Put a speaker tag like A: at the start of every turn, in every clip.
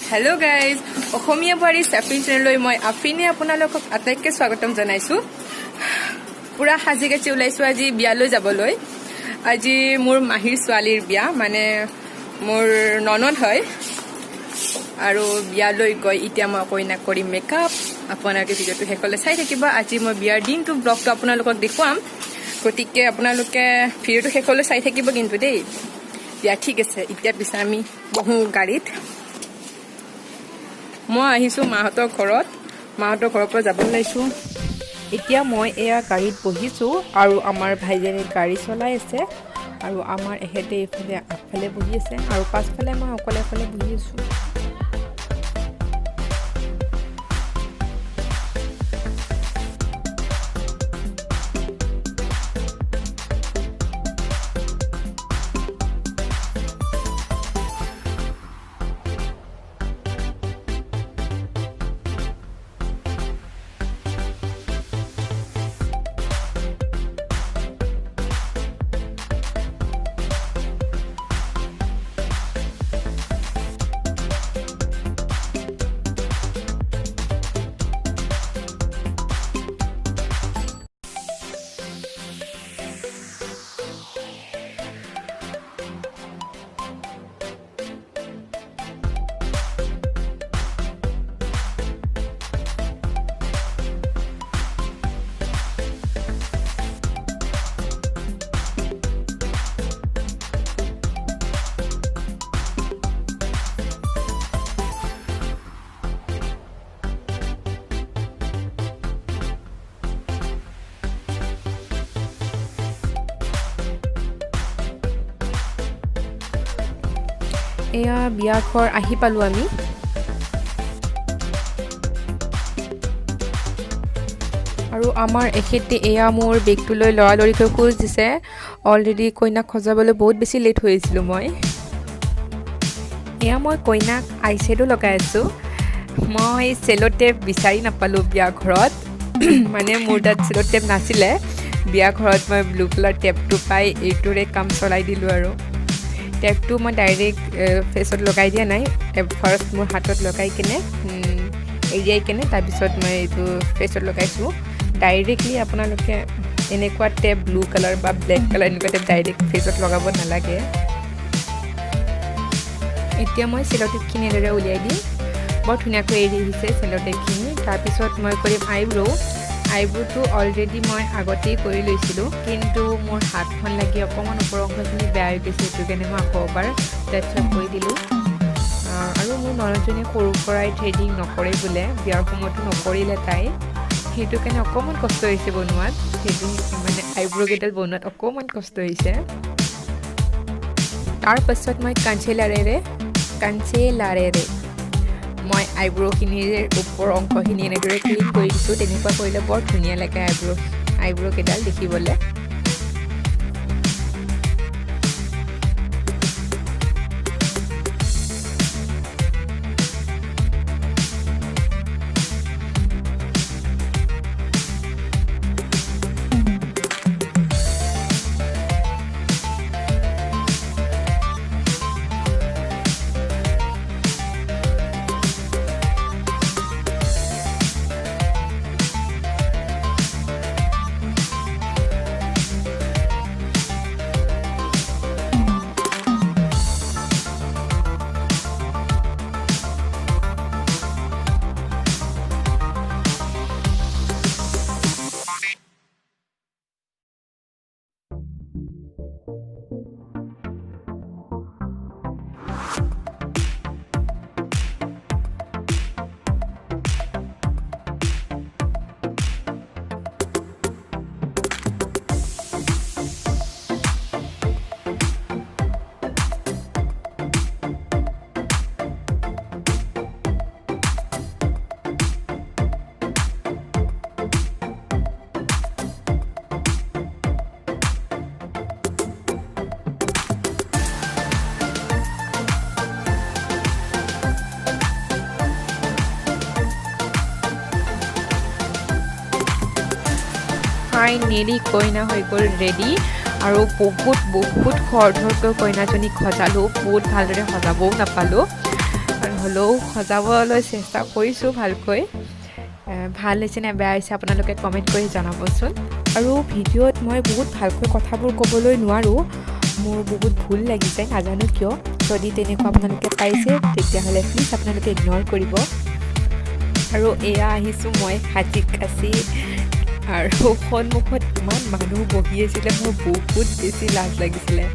A: Hello guys অসমীয়া বাৰী সাফিন চেনেললৈ মই আফিনে আপোনালোকক আটাইকে স্বাগতম জনাইছো পুৰা সাজি কাচি ওলাইছো আজি বিয়ালৈ যাবলৈ আজি মোৰ মাহিৰ ছোৱালীৰ বিয়া মানে মোৰ ননদ হয় আৰু বিয়ালৈ গৈ ইতিয়া মই কইনা কৰি মেকআপ আপোনালোকে ভিডিঅটো হেকলে চাই থাকিব আজি মই বিয়াৰ দিনটো ব্লগটো আপোনালোকক দেখুৱাম গতিকে আপোনালোকে ভিডিঅটো হেকলে চাই থাকিব কিন্তু দেই বিয়া ঠিক আছে ইতিয়া পিছে আমি বহু গাড়ীত মই আহিছো মাহতৰ ঘৰৰ পৰা যাব লাইছো এতিয়া মই এয়া গাড়ীত বহিছো আৰু আমাৰ ভাইজনে গাড়ী চলাই আছে আৰু আমাৰ এহেতে ইফালে আগফালে বহি আছে আৰু পাছফালে মই অকলে বহি আছো এয়া বিয়া ঘৰ আহি পালো আমি আৰু আমাৰ এখেতে এয়া মোৰ বেগটো লৈ লৰালৰিকৈ খোজ দিছে অলৰেডি কইনাক খজাবলৈ বহুত বেছি লেট হৈছিল মই এয়া মই কইনাক আইশ্যাডো লগাই আছো মই সেলো টেপ বিচাৰি নাপালো বিয়া ঘৰত মানে মোৰ তাত সেলো টেপ নাছিলে বিয়া ঘৰত মই ব্লু কালাৰ টেপটো পাই এইটোৰে কাম চলাই দিলো আৰু টেপটো মই ডাইৰেক্ট ফেচত লগাই দিয়া নাই ফাৰ্ষ্ট মোৰ হাতত লগাই কেনে এৰিয়াই কেনে তাৰপিছত মই এইটো ফেচত লগাইছোঁ ডাইৰেক্টলি আপোনালোকে এনেকুৱা টেপ ব্লু কালাৰ বা ব্লেক কালাৰ এনেকুৱা টেপ ডাইৰেক্ট ফেচত লগাব নালাগে এতিয়া মই চেলো টেপখিনি এনেদৰে উলিয়াই দিম বৰ ধুনীয়াকৈ এৰি আহিছে চেলো টেপখিনি তাৰপিছত মই কৰিম আইব্ৰোটো অলৰেডি মই আগতেই কৰি লৈছিলোঁ কিন্তু মোৰ হাতখন লাগি অকণমান ওপৰৰ অংশখিনি বেয়া হৈ গৈছে সেইটো কাৰণে মই আকৌ এবাৰ টাচ কৰি দিলোঁ আৰু মোৰ ননদজনীয়ে সৰুৰ পৰাই থ্ৰেডিং নকৰে বোলে বিয়াৰ সময়তো নকৰিলে তাই সেইটো কাৰণে অকণমান কষ্ট হৈছে বনোৱাত থ্ৰেডিং মানে আইব্ৰোকেইডাল বনোৱাত অকণমান কষ্ট হৈছে তাৰপাছত মই কাঞ্চেলাৰেৰে মই আইব্ৰোখিনিৰ ওপৰ অংশখিনি এনেদৰে ক্লিন কৰি দিছোঁ তেনেকুৱা কৰিলে বৰ ধুনীয়া লাগে আইব্ৰোকেইডাল দেখিবলৈ ফাইনেলি কইনা হৈ গ'ল ৰেডি আৰু বহুত খৰধৰকৈ কইনাজনীক সজালোঁ বহুত ভালদৰে সজাবও নাপালোঁ আৰু হ'লেও সজাবলৈ চেষ্টা কৰিছোঁ ভালকৈ। ভাল হৈছে নে বেয়া হৈছে আপোনালোকে কমেণ্ট কৰি জনাবচোন। আৰু ভিডিঅ'ত মই বহুত ভালকৈ কথাবোৰ ক'বলৈ নোৱাৰোঁ, মোৰ বহুত ভুল লাগিছে, নাজানো কিয়। যদি তেনেকুৱা আপোনালোকে পাইছে তেতিয়াহ'লে প্লিজ আপোনালোকে ইগন'ৰ কৰিব। আৰু এয়া আহিছোঁ মই সাজি কাচি, আৰু সন্মুখত ইমান মানুহ বহি আছিলে, মোৰ বহুত বেছি লাজ লাগিছিলে।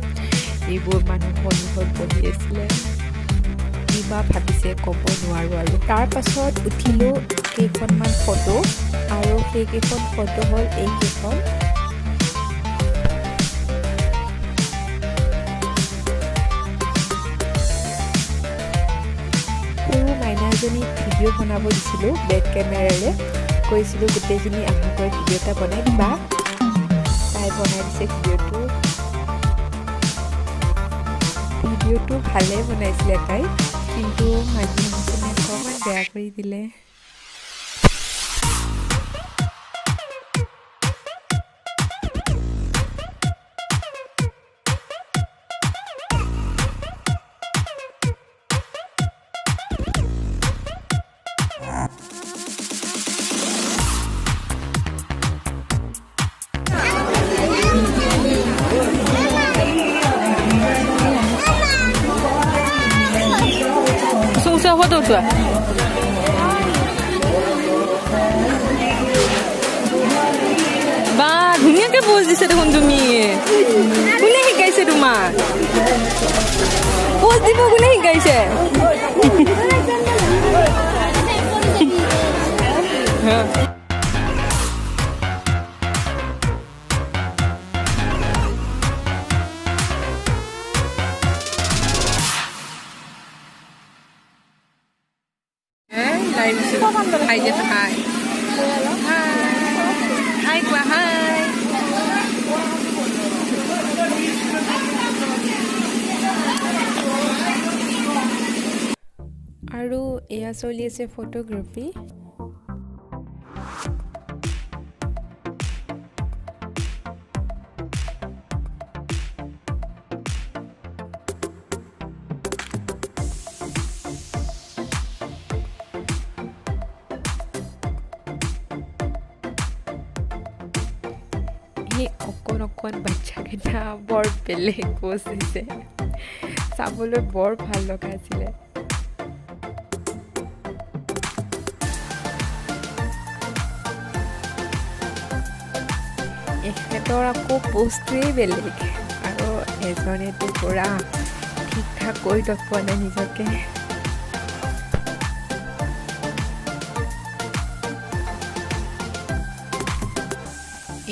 A: এইবোৰ মানুহ সন্মুখত বহি আছিলে, কিবা ভাবিছে ক'ব নোৱাৰোঁ। আৰু তাৰ পাছত উঠিলোঁ কেইখনমান ফটো, আৰু সেইকেইখন ফটো হ'ল এইকেইখন। সৰু মাইনাজনীক ভিডিঅ' বনাব দিছিলোঁ বেক কেমেৰাৰে, কৈছিলোঁ গোটেইখিনি আহাকৈ ভিডিঅ' এটা বনাই দিবা। তাই বনাই দিছে ভিডিঅ'টো ভালেই বনাইছিলে তাই, কিন্তু মানুহ অকণমান বেয়া কৰি দিলে। ফটো উঠোৱা বা ধুনীয়াকে পোজ দিছে দেখোন তুমি। কোনে শিকাইছে তোমাক পোজ দিব? কোনে শিকাইছে? Hi, just hi. Hi, qua hi. আৰু এয়া চলি আছে ফটোগ্ৰাফি। অকণ বাচ্চাকেইটা বৰ বেলেগ পোজ দিছে, চাবলৈ বৰ ভাল লগা আছিলে। এখেতৰ আকৌ পোজটোৱেই বেলেগ, আৰু এজনেতো পুৰা ঠিক ঠাক কৰি দেখুওৱা নাই নিজকে।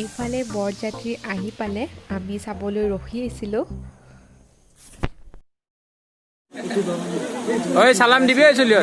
A: এইফালে বৰযাত্ৰী আহি পালে, আমি চাবলৈ ৰখি আছিলোঁ।
B: ঐ সালাম দিবি চলি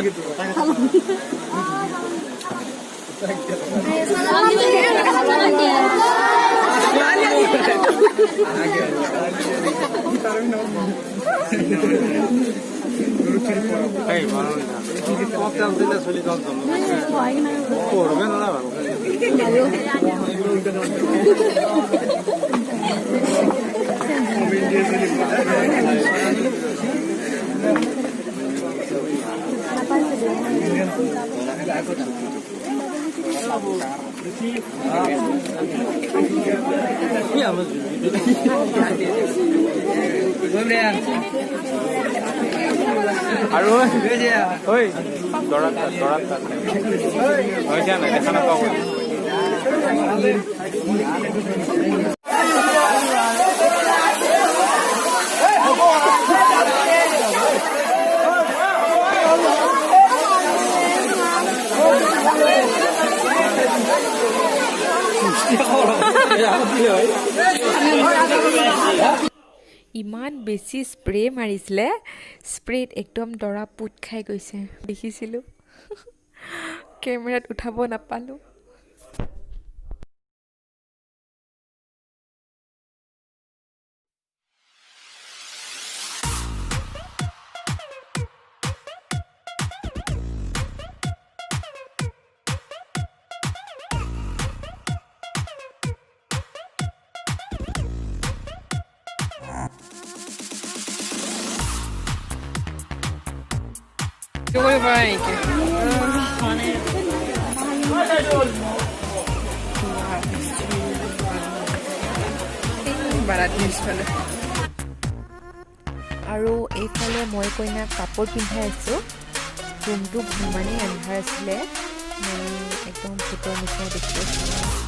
B: আৰু ঐ দৰা হৈ যা নাই দেখা নাপাব।
A: ইমান বেছি স্প্ৰে মাৰিছিলে, স্প্ৰেত একদম দৰা পুত খাই গৈছে, দেখিছিলোঁ। কেমেৰাত উঠাব নাপালোঁ। এইটো কৰিব পৰা নেকি বাৰাত নিচফালে
C: আৰু এইফালে মই কইনাক কাপোৰ পিন্ধাই আছোঁ ৰুমটো ইমানেই আন্ধাৰ আছিলে মই একদম ভূতৰ নিচিনা দেখি আছিলোঁ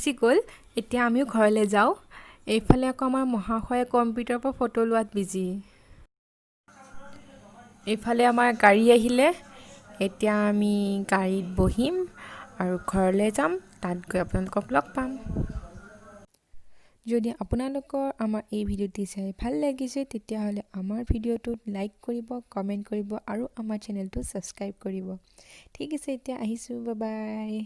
C: গুচি গ'ল এতিয়া আমিও ঘৰলৈ যাওঁ এইফালে আকৌ আমাৰ মহাশয়ে কম্পিউটাৰৰ পৰা ফটো লোৱাত বিজি এইফালে আমাৰ গাড়ী আহিলে এতিয়া আমি গাড়ীত বহিম আৰু ঘৰলৈ যাম তাত গৈ আপোনালোকক লগ পাম যদি আপোনালোকৰ আমাৰ এই ভিডিঅ'টি চাই ভাল লাগিছে তেতিয়াহ'লে আমাৰ ভিডিঅ'টোত লাইক কৰিব কমেণ্ট কৰিব আৰু আমাৰ চেনেলটো ছাবস্ক্ৰাইব কৰিব ঠিক আছে এতিয়া আহিছোঁ বাই বাই